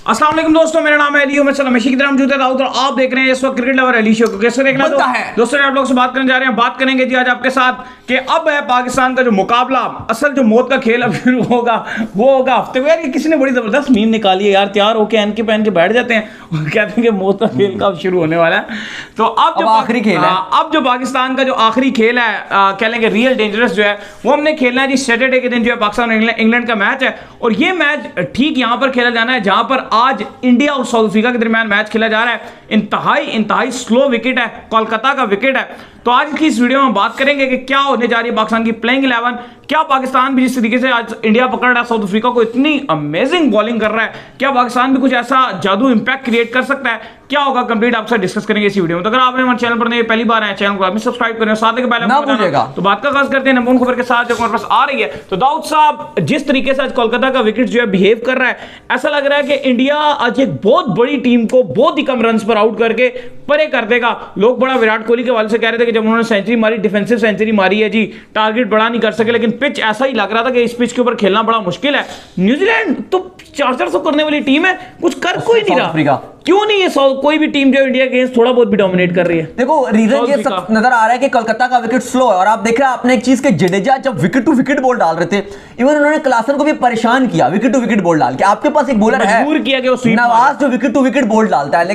अस्सलाम वालेकुम दोस्तों, मेरा नाम है अली उमर सलामेशी की तरह मौजूद है दाऊद और आप देख रहे हैं इस वक्त क्रिकेट लवर अली शो को। कैसे देखना है दोस्तों, आप लोग से बात करने जा रहे हैं। बात करेंगे जी आज आपके साथ कि अब है पाकिस्तान का जो मुकाबला, असल जो मौत का खेल अब शुरू होगा वो होगा हफ्ते को। यार ये किसी ने बड़ी जबरदस्त मीम निकाली है यार, तैयार होके एन के पहन के बैठ जाते हैं और कहते हैं कि मौत का खेल कब शुरू होने वाला है। तो अब जो आखिरी खेल है, अब जो पाकिस्तान का जो आखिरी खेल है, कह लेंगे रियल डेंजरस जो है, वो हमने खेलना है जी सैटरडे के दिन जो है पाकिस्तान और इंग्लैंड का मैच है। और ये मैच ठीक यहां पर खेला जाना है जहां पर आज इंडिया और साउथ अफ्रीका के दरमियान मैच खेला जा रहा है। इंतहाई स्लो विकेट है, कोलकाता का विकेट है। तो आज की इस वीडियो में बात करेंगे कि क्या होने जा रही है पाकिस्तान की प्लेइंग 11, क्या पाकिस्तान भी जिस तरीके से आज इंडिया पकड़ रहा है साउथ अफ्रीका को, इतनी अमेजिंग बॉलिंग कर रहा है, क्या पाकिस्तान भी कुछ ऐसा जादू इंपैक्ट क्रिएट कर सकता है, क्या होगा कंप्लीट आपसे डिस्कस करेंगे इसी वीडियो में। तो अगर आपने हमारे चैनल पर पहली बार आए, चैनल को सब्सक्राइब करें, साथ ही बेल आइकन दबाना। तो बात का खास करते हैं नंबर खबर के साथ जो हमारे पास आ रही है। तो दाऊद साहब, जिस तरीके से आज कोलकाता का विकेट जो है बिहेव कर रहा है, ऐसा लग रहा है कि इंडिया आज एक बहुत बड़ी टीम को बहुत ही कम रन पर आउट करके परे कर देगा। लोग बड़ा विराट कोहली के हवाले से कह रहे थे कि जब उन्होंने सेंचुरी मारी, डिफेंसिव सेंचुरी मारी है जी, टारगेट बड़ा नहीं कर सके, लेकिन पिच ऐसा ही लग रहा था कि इस पिच के ऊपर खेलना बड़ा मुश्किल है। न्यूजीलैंड तो 400 करने वाली टीम है, कुछ कर कोई नहीं रहा। क्यों नहीं है कोई भी टीम जो इंडिया के अगेंस्ट थोड़ा बहुत भी डोमिनेट कर रही है? देखो रीजन ये सब नजर आ रहा है कि कोलकाता का विकेट स्लो है। और आप देख रहे हैं, आपने एक चीज के जडेजा जब विकेट टू विकेट बॉल डाल रहे थे, इवन उन्होंने क्लासन को भी परेशान किया विकेट टू विकेट बॉल डाल के। आपके पास एक बॉलर है किया कि वो नवाज जो विकेट टू विकेट बॉल डालता है,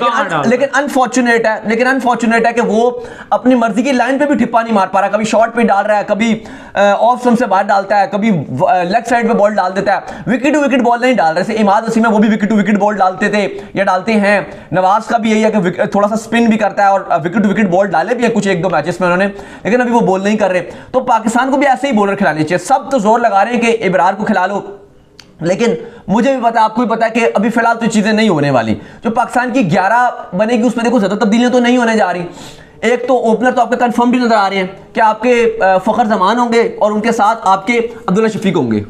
लेकिन अनफॉर्चुनेट है कि वो अपनी मर्जी की लाइन पे भी ठिप्पा नहीं मार पा रहा। कभी शॉर्ट पे डाल रहा है, कभी ऑफ स्टंप से बाहर डालता है, कभी लेग साइड पे बॉल डाल देता है, विकेट टू विकेट बॉल नहीं डाल रहे। इमाद वसीम वो भी विकेट टू विकेट बॉल डालते थे या डालते हैं। नवाज का भी यही है कि थोड़ा सा स्पिन भी करता है और विकेट टू विकेट बॉल डाले भी है कुछ एक दो मैचेस में उन्होंने, लेकिन अभी वो बॉल नहीं कर रहे। तो पाकिस्तान को भी ऐसे ही बॉलर खिलाने चाहिए। सब तो जोर लगा रहे हैं कि इब्रार को खिला लो, लेकिन मुझे भी पता, आपको भी पता है कि अभी फिलहाल तो चीजें नहीं होने वाली। जो पाकिस्तान की 11 बनेगी उसमें देखो ज्यादा तब्दीलियां तो नहीं होने जा रही। एक तो ओपनर तो आपके कंफर्म भी नजर आ रहे हैं कि आपके फखर जमान होंगे और उनके साथ आपके अब्दुल्ला शफीक होंगे।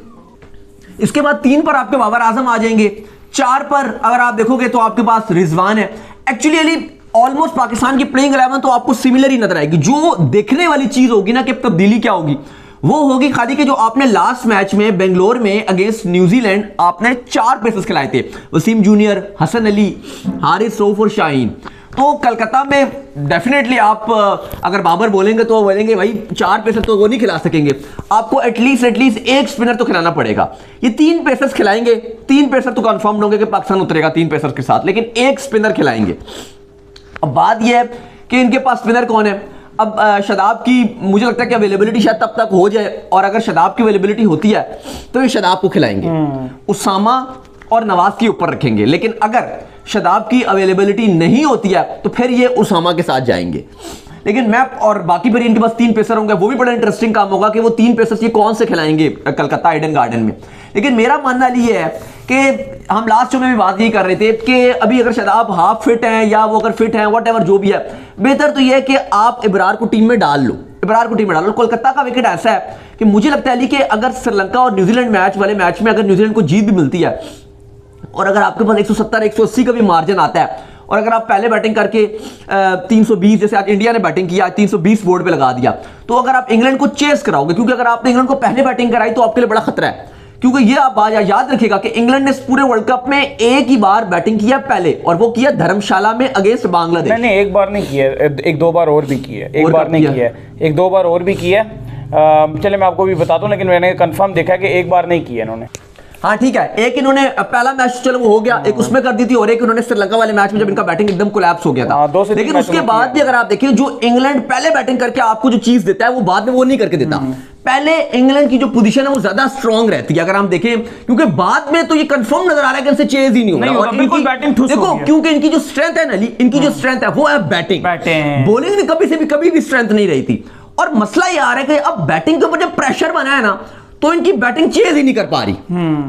इसके बाद 3 पर आपके बाबर आजम आ जाएंगे। 4 पर अगर आप देखोगे तो आपके पास रिजवान है। एक्चुअली ऑलमोस्ट पाकिस्तान की प्लेइंग 11 तो आपको सिमिलर ही नजर आएगी। जो देखने वाली चीज होगी ना कि तब्दीली क्या होगी, वो होगी खाली कि जो आपने लास्ट मैच में बेंगलोर में अगेंस्ट न्यूजीलैंड आपने 4 पेसर्स खिलाए थे, वसीम जूनियर, हसन अली, हारिस रऊफ और शाहीन। तो कलकत्ता में डेफिनेटली आप अगर बाबर बोलेंगे तो बोलेंगे भाई 4 पेसर तो वो नहीं खिला सकेंगे, आपको एटलीस्ट एक स्पिनर तो खिलाना पड़ेगा। ये 3 पेसर्स खिलाएंगे, 3 पेसर तो कंफर्म होंगे कि पाकिस्तान उतरेगा 3 पेसर के साथ, लेकिन एक स्पिनर खिलाएंगे। अब बात यह है कि इनके पास स्पिनर कौन है। अब शादाब की मुझे लगता है कि अवेलेबिलिटी शायद तब तक हो जाए, और अगर शादाब की अवेलेबिलिटी होती है तो ये शादाब को खिलाएंगे, उसामा और नवाज के ऊपर रखेंगे। लेकिन अगर शादाब की अवेलेबिलिटी नहीं होती है तो फिर ये उसामा के साथ जाएंगे। लेकिन मैं और बाकी फिर इनके पास 3 पेसर होंगे, वो भी बड़ा इंटरेस्टिंग काम होगा कि वो 3 पेसर ये कौन से खिलाएंगे कलकत्ता ईडन गार्डन में। लेकिन मेरा मानना ये है कि हम लास्ट शो में भी बात यही कर रहे थे कि अभी अगर शादाब हाफ फिट हैं या वो अगर फिट हैं, व्हाटएवर जो भी है, बेहतर तो यह है कि आप इब्रार को टीम में डाल लो, कोलकाता का विकेट ऐसा है कि मुझे लगता है कि अगर श्रीलंका और न्यूजीलैंड मैच वाले मैच में अगर न्यूजीलैंड को जीत भी मिलती है और अगर आपके पास 170-180 का भी मार्जिन आता है, और अगर आप पहले बैटिंग करके 320 जैसे आज इंडिया ने बैटिंग किया 320 बोर्ड पे लगा दिया, तो अगर आप इंग्लैंड को चेस कराओगे, क्योंकि अगर आपने इंग्लैंड को पहले बैटिंग कराई तो आपके लिए बड़ा खतरा है। क्योंकि ये आप याद रखिएगा कि इंग्लैंड ने इस पूरे वर्ल्ड कप में एक ही बार बैटिंग किया पहले, और वो किया धर्मशाला में अगेंस्ट बांग्लादेश। नहीं, एक बार नहीं किया, 1-2 बार और भी किया, एक बार नहीं किया, 1-2 बार और भी किया। चले मैं आपको भी बता दूं, लेकिन मैंने कंफर्म देखा कि एक बार नहीं किया इन्होंने। हाँ ठीक है, एक इन्होंने पहला मैच चलो वो हो गया, एक उसमें कर दी थी, और एक इन्होंने श्रीलंका वाले मैच में जब इनका बैटिंग एकदम कोलैप्स हो गया था। लेकिन उसके बाद भी अगर आप देखिए, जो इंग्लैंड पहले बैटिंग करके आपको जो चीज देता है वो बाद में वो नहीं करके देता। पहले इंग्लैंड की जो पोजीशन है वो ज्यादा स्ट्रांग रहती है अगर हम देखें, क्योंकि बाद में तो ये कंफर्म नजर आ रहा है कि इनसे चेज ही नहीं होगा। और बिल्कुल बैटिंग ठुस देखो, क्योंकि इनकी जो स्ट्रेंथ है ना, इनकी जो स्ट्रेंथ है वो है बैटिंग। बॉलिंग में कभी भी स्ट्रेंथ नहीं रही थी। और मसला ये आ रहा है कि अब बैटिंग के ऊपर जब प्रेशर बना है ना, तो इनकी बैटिंग चेज ही नहीं कर पा रही।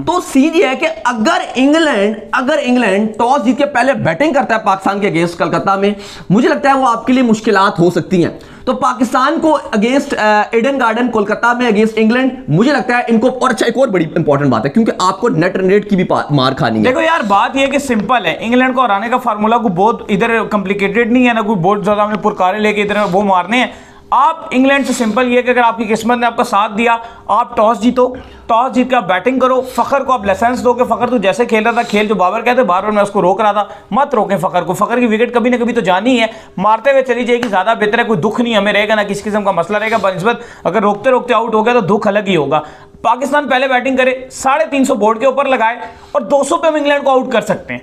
तो सीन ये है कि अगर इंग्लैंड टॉस जीत के पहले बैटिंग करता है पाकिस्तान के अगेंस्ट कलकत्ता में, मुझे लगता है वो आपके लिए मुश्किलात हो सकती हैं। तो पाकिस्तान को अगेंस्ट ईडन गार्डन कोलकाता में अगेंस्ट इंग्लैंड, मुझे लगता है इनको, और अच्छा एक और बड़ी इंपॉर्टेंट बात है, क्योंकि आपको नेट रन रेट की भी मार खानी है। देखो यार, बात यह है कि सिंपल है, इंग्लैंड को हराने का फार्मूला को बहुत इधर कॉम्प्लिकेटेड नहीं है ना, कोई बहुत ज्यादा हमने पुरकारे लेके इधर वो मारने हैं। आप इंग्लैंड से सिंपल ये कि अगर आपकी किस्मत ने आपका साथ दिया, आप टॉस जीतो, टॉस जीत के आप बैटिंग करो, फखर को आप लाइसेंस दो कि फखर तू जैसे खेल रहा था खेल, जो बाबर कहते बार बार मैं उसको रोक रहा था, मत रोके फखर को, फखर की विकेट कभी ना कभी तो जानी है, मारते हुए चली जाएगी, ज्यादा बेहतर है, कोई दुख नहीं हमें रहेगा, ना किसी किस्म का मसला रहेगा। बनस्बत अगर रोकते रोकते आउट हो गया तो दुख अलग ही होगा। पाकिस्तान पहले बैटिंग करे, 350 बोर्ड के ऊपर लगाए और 200 पे हम इंग्लैंड को आउट कर सकते हैं,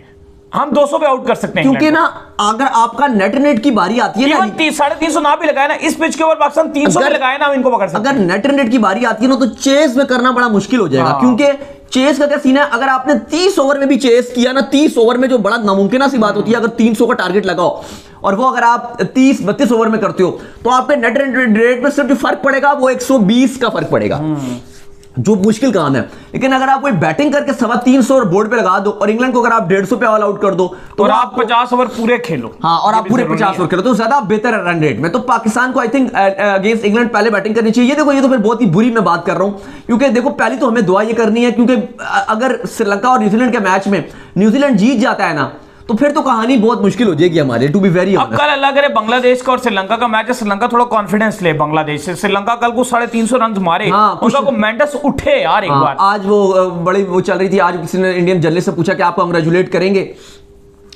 हम 200 पे आउट कर सकते हैं, क्योंकि ना अगर आपका नेट की बारी आती है ना, 350 ना भी लगाए ना इस पिच के ऊपर, पाकिस्तान 300 पे लगाए ना, हम इनको पकड़ सकते हैं। अगर नेट की बारी आती है ना तो चेस में करना बड़ा मुश्किल हो जाएगा। क्योंकि चेस का क्या सीन है, अगर आपने 30 ओवर में भी चेस किया ना, 30 ओवर में जो बड़ा नामुमकिन सी बात होती है, अगर 300 का टारगेट लगाओ और वो अगर आप 30-32 ओवर में करते हो तो आपके नेट रेट में सिर्फ जो फर्क पड़ेगा वो 120 का फर्क पड़ेगा, जो मुश्किल काम है। लेकिन अगर आप कोई बैटिंग करके 350 और बोर्ड पे लगा दो और इंग्लैंड को अगर आप 150 पे ऑल आउट कर दो तो आप 50 ओवर पूरे खेलो, हाँ, और आप पूरे 50 ओवर खेलो तो ज्यादा बेहतर है रन रेट में। तो पाकिस्तान को आई थिंक अगेंस्ट इंग्लैंड पहले बैटिंग करनी चाहिए। देखो ये तो फिर बहुत ही बुरी मैं बात कर रहा हूं, क्योंकि देखो पहली तो हमें दुआ ये करनी है, क्योंकि अगर श्रीलंका और न्यूजीलैंड के मैच में न्यूजीलैंड जीत जाता है ना तो फिर तो कहानी बहुत मुश्किल हो जाएगी हमारे, टू बी वेरी ऑनेस्ट। अब कल अल्लाह करे बांग्लादेश का और श्रीलंका का मैच है, श्रीलंका थोड़ा कॉन्फिडेंस ले बांग्लादेश से, श्रीलंका कल को 350 रन मारे, हाँ, उनका को मेंटस उठे यार एक बार। आज वो बड़ी वो चल रही थी, आज किसी ने इंडियन जर्नलिस्ट से पूछा कि आप कांग्रेचुलेट करेंगे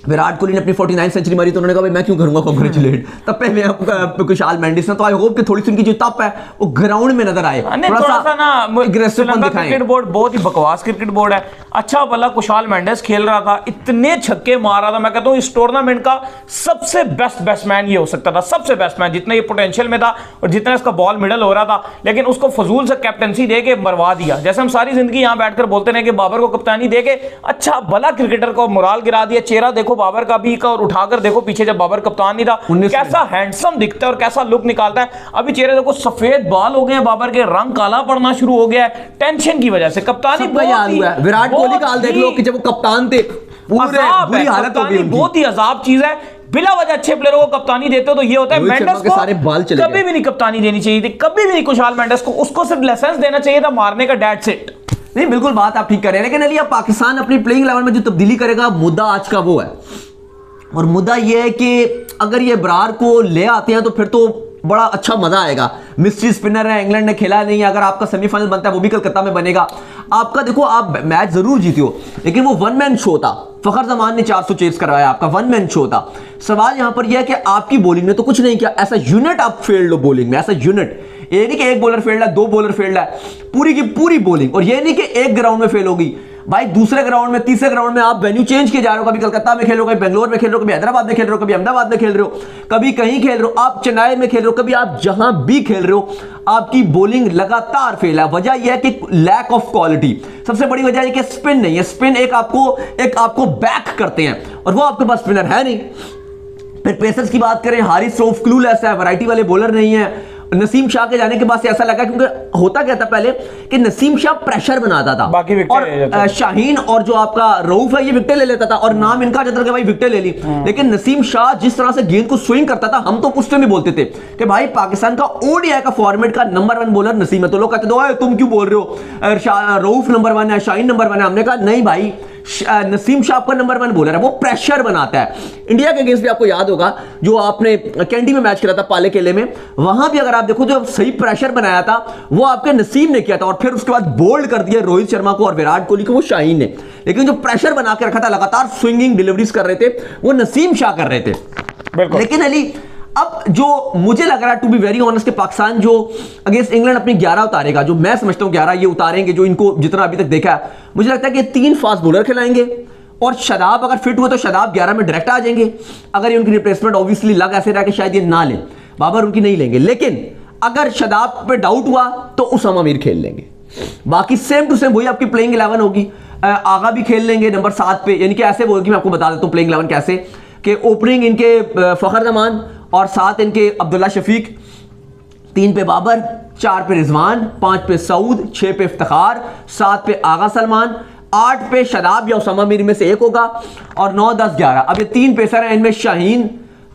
विराट कोहली ने अपनी 49 सेंचुरी मारी, तो उन्होंने कहा भाई मैं क्यों करूंगा कांग्रेचुलेट, तब पे मैं कुशाल मेंडिस ना, तो आई होप कि थोड़ी सी उनकी जो तप है वो ग्राउंड में नजर आए, थोड़ा सा ना श्रीलंका क्रिकेट बोर्ड बहुत ही बकवास क्रिकेट बोर्ड है। अच्छा भला कुशाल मेंडिस खेल रहा था, इतने छक्के मार रहा था, मैं कहता हूं इस टूर्नामेंट का सबसे बेस्ट बैट्समैन ये हो सकता था, सबसे बैट्समैन जितना ये पोटेंशियल में था और जितना इसका बॉल मिडल हो रहा था, लेकिन उसको फजूल से कैप्टनसी दे के मरवा दिया। जैसे हम सारी जिंदगी यहां बैठकर बोलते रहे कि बाबर को कप्तानी दे के अच्छा भला क्रिकेटर को मोराल गिरा दिया। चेहरा देखो बाबर का भी का, और उठाकर देखो पीछे जब बाबर कप्तान नहीं था कैसा हैंडसम दिखता है और कैसा लुक निकालता है। अभी चेहरे देखो सफेद बाल हो गए, बाबर के रंग काला पड़ना शुरू हो गया है टेंशन की वजह से। कप्तानी विराट कोहली का हाल देख लो कि जब वो कप्तान थे बुरी हालत हो गई, बहुत ही अजाब चीज है। बिला वजह अच्छे प्लेयरों को कप्तानी देते हो तो ये होता है। मेंडिस को सारे बाल चले कभी भी नहीं कप्तानी देनी चाहिए थी, कभी भी नहीं कुशाल मेंडिस को, उसको सिर्फ लाइसेंस देना चाहिए था मारने का, डेट्स इट। नहीं बिल्कुल बात आप ठीक कर रहे हैं, लेकिन अली अब पाकिस्तान अपनी प्लेइंग 11 में जो तब्दीली करेगा, मुद्दा आज का वो है, और मुद्दा यह है कि अगर ये बरार को ले आते हैं तो फिर तो बड़ा अच्छा मजा आएगा। मिस्ट्री स्पिनर है, इंग्लैंड ने खेला नहीं है, अगर आपका सेमीफाइनल बनता है वो भी कलकत्ता में बनेगा आपका। देखो आप मैच जरूर जीते हो, लेकिन वो वन मैन शो था, फखर जमान ने 400 चेस करवाया, आपका वन मैन शो था। सवाल यहां पर यह है कि आपकी बॉलिंग ने तो कुछ नहीं किया, ऐसा यूनिट आप फेल्ड हो बॉलिंग में, ऐसा यूनिट, ये नहीं कि एक बॉलर फेल्ड है, 2 बॉलर फेल्ड है, पूरी की पूरी बॉलिंग। और ये नहीं कि एक ग्राउंड में फेल होगी भाई, दूसरे ग्राउंड में, तीसरे ग्राउंड में आप वेन्यू चेंज किए जा रहे हो, कभी कलकत्ता में खेल रहे हो, कभी बेंगलोर में खेल रहे हो, कभी हैदराबाद में खेल रहे हो, कभी अहमदाबाद में खेल रहे हो, कभी कहीं खेल रहे हो, आप चेन्नई में खेल रहे हो, कभी आप जहां भी खेल रहे हो, आपकी बॉलिंग लगातार फेल है। वजह यह है कि लैक ऑफ क्वालिटी, सबसे बड़ी वजह है कि स्पिन नहीं है, स्पिन एक आपको बैक करते हैं और वो आपके पास स्पिनर है नहीं। फिर पेसर्स की बात करें, हारिस रऊफ क्लूलेस है, वैरायटी वाले बॉलर नहीं है। नसीम शाह के जाने के बाद से ऐसा लगा, क्योंकि होता क्या था पहले कि नसीम शाह प्रेशर बनाता था, बाकी और शाहीन और जो आपका रऊफ है ये विकेट ले लेता था, और नाम इनका जाता था कि भाई विकेट ले ली। लेकिन नसीम शाह जिस तरह से गेंद को स्विंग करता था, हम तो उस टाइम भी बोलते थे कि भाई पाकिस्तान का ओडीआई का फॉर्मेट का नंबर 1 बॉलर नसीम है। तो लोग कहते थे तुम क्यों बोल रहे हो, रऊफ नंबर 1 है, शाहीन नंबर 1 है। हमने कहा नहीं भाई, नसीम शाह आपका नंबर 1 बॉलर है, वो प्रेशर बनाता है। इंडिया के अगेंस्ट भी आपको याद होगा जो आपने कैंडी में मैच खेला था पाले केले में, वहां भी अगर आप देखो जो सही प्रेशर बनाया था वो आपके नसीम ने किया था, और फिर उसके बाद बोल्ड कर दिया रोहित शर्मा को और विराट कोहली को वो शाहीन ने। लेकिन जो प्रेशर बना के रखा था, लगातार स्विंगिंग डिलीवरीज कर रहे थे, वो नसीम शाह कर रहे थे। लेकिन अली अब जो मुझे लग रहा है टू बी वेरी ऑनेस्ट कि पाकिस्तान जो अगेंस्ट इंग्लैंड अपनी 11 उतारेगा, जो मैं समझता हूं 11 ये उतारेंगे, जो इनको जितना अभी तक देखा है, मुझे लगता है कि 3 फास्ट बॉलर खिलाएंगे, और शादाब अगर फिट हुए तो शादाब 11 में डायरेक्ट आ जाएंगे। अगर ये उनकी रिप्लेसमेंट ऑब्वियसली लग ऐसे रहा कि शायद ये ना लें, बाबर उनकी नहीं लेंगे, लेकिन अगर शादाब पे डाउट हुआ तो उसामा मीर खेल लेंगे। बाकी सेम टू सेम वही आपकी प्लेइंग 11 होगी। आगा भी खेल लेंगे नंबर 7 पे, यानी कि ऐसे होगी, मैं आपको बता देता हूं प्लेइंग 11 कैसे, कि ओपनिंग इनके फखर जमान और 7 इनके अब्दुल्ला शफीक, 3 पे बाबर, 4 पे रिजवान, 5 पे सऊद, 6 पे इफ्तिखार, 7 पे आगा सलमान, 8 पे शादाब या उसामा मीर में से एक होगा, और 9, 10, 11 अब ये 3 पेसर हैं, इनमें शाहीन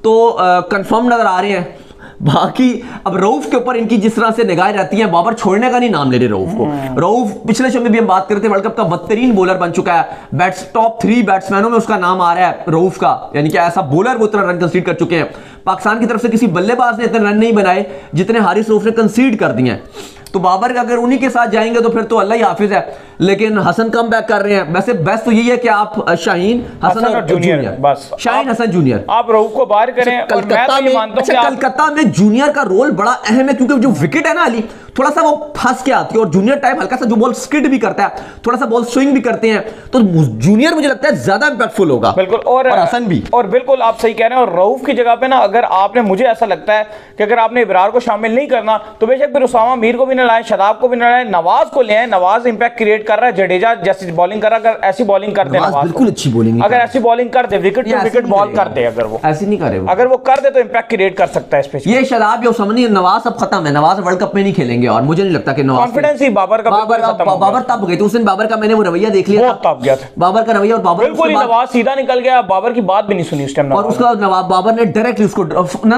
तो कंफर्म नजर आ रहे हैं। बाकी अब रऊफ के ऊपर इनकी जिस तरह से निगाहें रहती हैं, बाबर छोड़ने का नहीं नाम ले रहे रऊफ को। रऊफ पिछले शो में भी हम बात करते हैं, वर्ल्ड कप का बदतरीन बॉलर बन चुका है, टॉप 3 बैट्समैनों में उसका नाम आ रहा है रऊफ का, यानी कि ऐसा बॉलर वो इतना रन कंसीड कर चुके हैं। पाकिस्तान की तरफ से किसी बल्लेबाज ने इतने रन नहीं बनाए जितने हारिस रऊफ ने कंसीड कर दिए हैं। तो बाबर अगर उन्हीं के साथ जाएंगे तो फिर तो अल्लाह ही हाफिज है, लेकिन हसन कम बैक कर रहे हैं। वैसे बेस्ट तो यही है कि आप शाहीन हसन और जूनियर, बस शाहीन हसन जूनियर आप रऊफ को बाहर करें। कलकत्ता में, अच्छा कलकत्ता में जूनियर का रोल बड़ा अहम है, क्योंकि जो विकेट है ना अली, थोड़ा सा वो फंस के आती है, और जूनियर टाइप हल्का सा जो बॉल स्किड भी करता है, थोड़ा सा बॉल स्विंग भी करते हैं, तो जूनियर मुझे लगता है ज्यादा इंपैक्टफुल होगा। बिल्कुल, और हसन भी, और बिल्कुल आप सही कह रहे हैं। और रऊफ की जगह पे ना अगर आपने, मुझे ऐसा लगता है कि अगर आपने इब्रार को शामिल नहीं करना तो बेशक फिर उसामा मीर को भी ना लाएं, शदाब को भी ना लाएं, नवाज को ले आए। नवाज इंपैक्ट क्रिएट कर रहा है, जडेजा जैसी बॉलिंग कर रहा है, अगर ऐसी बॉलिंग कर दे नवाज, बिल्कुल अच्छी बॉलिंग, अगर ऐसी बॉलिंग कर दे, विकेट टू विकेट बॉल कर दे, अगर वो ऐसी नहीं करे, अगर वो कर दे तो इंपैक्ट क्रिएट कर सकता है स्पेशली। ये शदाब या समझ, नवाज अब खत्म है, नवाज वर्ल्ड कप में नहीं खेलेंगे, और मुझे नहीं लगता कि नवाज कॉन्फिडेंस ही बाबर का, बाबर तब गए थे उस दिन, बाबर का मैंने वो रवैया देख लिया, तब गया था बाबर का रवैया, और बाबर बिल्कुल नवाज सीधा निकल गया, बाबर की बात भी नहीं सुनी उस टाइम, और उसका नवाज बाबर ने डायरेक्टली उसको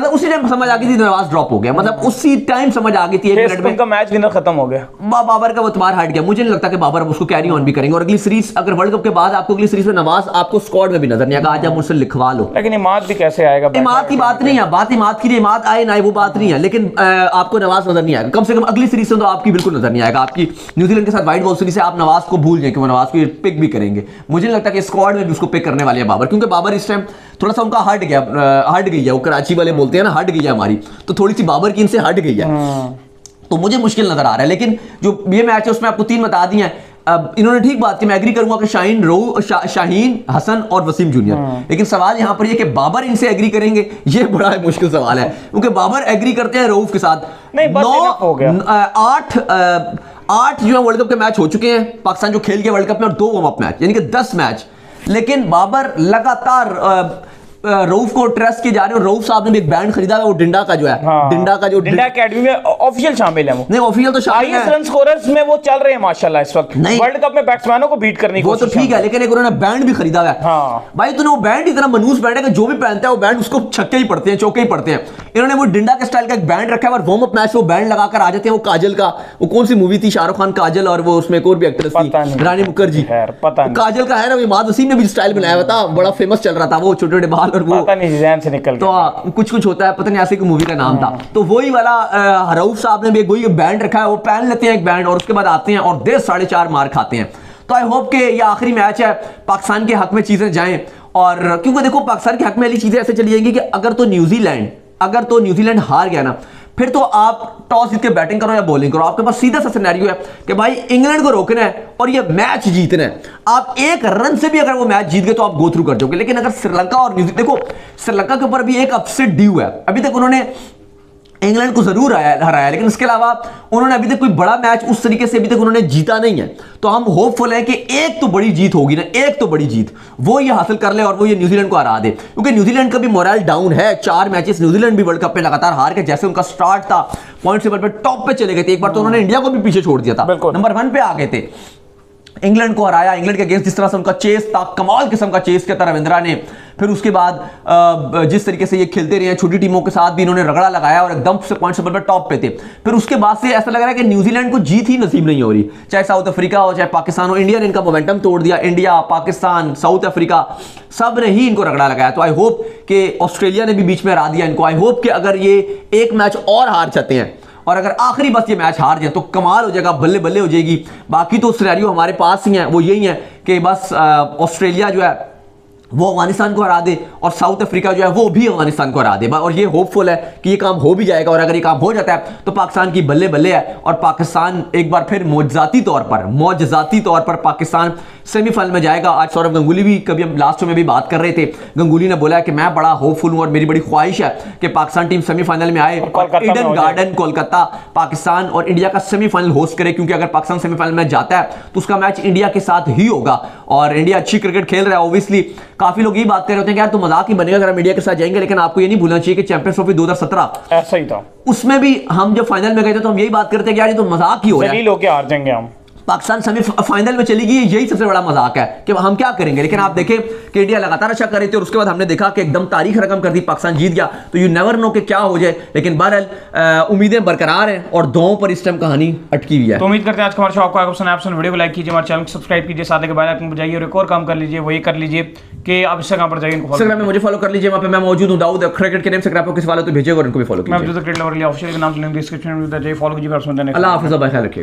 उसी टाइम समझ आ गई थी नवाज ड्रॉप हो गया, मतलब उसी टाइम समझ आ गई थी, 1 मिनट में उनका मैच विनर खत्म हो गया, बाबर का वो तुम्हारा हट गया। मुझे नहीं लगता कि बाबर उसको कैरी ऑन भी करेंगे, और अगली सीरीज अगर वर्ल्ड कप के बाद आपको अगली सीरीज में नवाज आपको स्क्वाड में भी नजर नहीं आएगा, आज आप मुझसे लिखवा लो। लेकिन इमाद भी कैसे आएगा, इमाद की बात नहीं है, बात इमाद की, इमाद आए ना आए वो बात नहीं है, लेकिन आपको नवाज नजर नहीं आएगा, कम से कम अगली सीरीज से तो आपकी बिल्कुल नजर नहीं आएगा। आपकी न्यूजीलैंड के साथ वाइट बॉल सीरीज से आप नवाज को भूल जाए कि वो नवाज को पिक भी करेंगे। मुझे नहीं लगता कि स्क्वाड में भी उसको पिक करने वाले हैं बाबर, क्योंकि बाबर इस टाइम थोड़ा सा उनका हट गई है, वो कराची वाले बोलते हैं ना हट गई है हमारी, तो थोड़ी सी बाबर की इनसे हट गई है, तो मुझे मुश्किल नजर आ रहा है। लेकिन जो ये मैच है उसमें आपको 3 बता दिए हैं। अब इन्होंने ठीक बात की, मैं एग्री करूंगा कि शाहीन हसन और वसीम जूनियर, लेकिन सवाल यहां पर ये कि बाबर इनसे एग्री करेंगे, ये बड़ा मुश्किल सवाल है, क्योंकि बाबर एग्री करते हैं रऊफ के साथ। 8 जो है वर्ल्ड कप के मैच हो चुके हैं पाकिस्तान जो खेल गया वर्ल्ड कप में, और 2 वार्म अप मैच, यानी कि 10 मैच, लेकिन बाबर लगातार रऊफ को ट्रस्ट किए जा रहे हैं। रऊफ साहब ने भी एक बैंड खरीदा है, वो डिंडा का जो है, डिंडा एकेडमी में ऑफिशियल शामिल है, वो नहीं ऑफिशियल तो शामिल है, रन स्कोरर्स में वो चल रहे हैं माशाल्लाह इस वक्त, वर्ल्ड कप में बैट्समैनों को बीट करने की वो तो ठीक है, लेकिन एक उन्होंने बैंड भी खरीदा है। भाई तूने वो बैंड इतना मनूस बैंड है कि जो भी पहनता है वो बैंड उसको छक्के ही पड़ते हैं, चौके ही पड़ते हैं। इन्होंने वो डिंडा के स्टाइल का एक बैंड रखा है, और वार्म अप मैच वो बैंड लगाकर आ जाते हैं। वो काजल का, वो कौन सी मूवी थी, शाहरुख खान काजल, और वो उसमें एक और भी एक्ट्रेस थी रानी मुखर्जी, काजल का है ना, इमाद वसीम ने भी स्टाइल बनाया हुआ था, बड़ा फेमस चल रहा था वो, छोटे छोटे बाल, और वो से निकल तो कुछ होता है, पता नहीं ऐसी कोई मूवी का नाम था। तो वही वाला रऊफ साहब ने भी वही बैंड रखा है, वो पहन लेते हैं एक बैंड, और उसके बाद आते हैं और 4.5 मार खाते हैं। तो आई होप कि ये आखिरी मैच है, पाकिस्तान के हक में चीजें जाएं, और क्योंकि देखो पाकिस्तान के हक में वाली चीजें ऐसे चली जाएंगी कि अगर तो न्यूजीलैंड हार गया ना, फिर तो आप टॉस जीत के बैटिंग करो या बॉलिंग करो, आपके पास सीधा सा सिनेरियो है कि भाई इंग्लैंड को रोकना है और ये मैच जीतना है। आप 1 रन से भी अगर वो मैच जीत गए तो आप गो थ्रू कर जाओगे। लेकिन अगर श्रीलंका और न्यूजीलैंड, देखो श्रीलंका के ऊपर भी एक अपसेट ड्यू है, अभी तक उन्होंने इंग्लैंड को जरूर हराया, लेकिन इसके अलावा उन्होंने अभी तक कोई बड़ा मैच उस तरीके से अभी तक उन्होंने जीता नहीं है। तो हम होपफुल हैं कि एक तो बड़ी जीत होगी ना, एक तो बड़ी जीत वो ये हासिल कर ले और वो ये न्यूजीलैंड को हरा दे, क्योंकि न्यूजीलैंड का भी मोरल डाउन है। 4 मैचेस न्यूजीलैंड भी वर्ल्ड कप में लगातार हार के, जैसे उनका स्टार्ट था पॉइंट टेबल पे टॉप पे चले गए थे, एक बार तो उन्होंने इंडिया को भी पीछे छोड़ दिया था, नंबर 1 पे आ गए थे, इंग्लैंड को हराया। इंग्लैंड के अगेंस्ट जिस तरह से उनका चेस था, कमाल किस्म का चेस किया था रविंद्रा ने। फिर उसके बाद जिस तरीके से ये खेलते रहे हैं, छोटी टीमों के साथ भी इन्होंने रगड़ा लगाया और एकदम से पॉइंट्स टेबल पे टॉप पे थे। फिर उसके बाद से ऐसा लग रहा है कि न्यूजीलैंड को जीत ही नसीब नहीं हो रही, चाहे साउथ अफ्रीका हो चाहे पाकिस्तान हो। इंडिया ने इनका मोमेंटम तोड़ दिया, इंडिया, पाकिस्तान, साउथ अफ्रीका सब ने ही इनको रगड़ा लगाया। तो आई होप कि ऑस्ट्रेलिया ने भी बीच में हरा दिया इनको। आई होप कि अगर ये एक मैच और हार जाते हैं और अगर आखिरी बस ये मैच हार जाए तो कमाल हो जाएगा, बल्ले बल्ले हो जाएगी। बाकी तो सिनेरियो हमारे पास ही है, वो यही है कि बस ऑस्ट्रेलिया जो है वो अफगानिस्तान को हरा दे और साउथ अफ्रीका जो है वो भी अफगानिस्तान को हरा दे, और ये होपफुल है कि ये काम हो भी जाएगा। और अगर ये काम हो जाता है तो पाकिस्तान की बल्ले बल्ले है और पाकिस्तान एक बार फिर मौजजाती तौर पर पाकिस्तान सेमीफाइनल में जाएगा। आज सौरव गंगुली भी, कभी हम लास्ट में भी बात कर रहे थे, गंगुली ने बोला है कि मैं बड़ा होपफुल हूं और मेरी बड़ी ख्वाहिश है कि पाकिस्तान टीम सेमीफाइनल में आए, ईडन गार्डन कोलकाता पाकिस्तान और इंडिया का सेमीफाइनल होस्ट करे, क्योंकि अगर पाकिस्तान सेमीफाइनल में जाता है तो उसका मैच इंडिया के साथ ही होगा। और इंडिया अच्छी क्रिकेट खेल रहा है ऑब्वियसली। काफी लोग ये बात कर रहे होते हैं कि यार तो मजाक ही बनेगा अगर हम इंडिया के साथ जाएंगे, लेकिन आपको ये नहीं भूलना चाहिए कि चैंपियंस ट्रॉफी 2017 ऐसा ही था, उसमें भी हम जब फाइनल में गए थे तो हम यही बात करते हैं कि यार ये तो मजाक ही हो रहा है, हार जाएंगे हम। पाकिस्तान सेमीफाइनल में चली गई, यही सबसे बड़ा मजाक है कि हम क्या करेंगे। लेकिन आप देखें कि इंडिया लगातार अच्छा कर रही थी और उसके बाद हमने देखा कि एकदम तारीख रकम कर दी, पाकिस्तान जीत गया। तो यू नेवर नो कि क्या हो जाए, लेकिन बहरहाल उम्मीदें बरकरार हैं और दोनों पर इस टाइम कहानी अटकी हुई है। तो उम्मीद करते हैं आज का हमारा शो आपको पसंद आया। वीडियो को लाइक कीजिए, हमारे चैनल को सब्सक्राइब कीजिए, साथ ही बेल आइकन को बजाइए और एक और काम कर लीजिए, वो ये कर लीजिए कि आप इंस्टाग्राम पर जाइए, इंस्टाग्राम में मुझे फॉलो कर लीजिए, वहां पे मैं मौजूद हूं। दाऊद क्रिकेट के नेम से अगर आपको किसी वाले तो भेजिएगा और उनको भी फॉलो कीजिए। मैं क्रिकेट लवर ऑफिशियल के नाम लिंक डिस्क्रिप्शन में, फॉलो कीजिए। अल्लाह हाफिज़, ख्याल रखिए।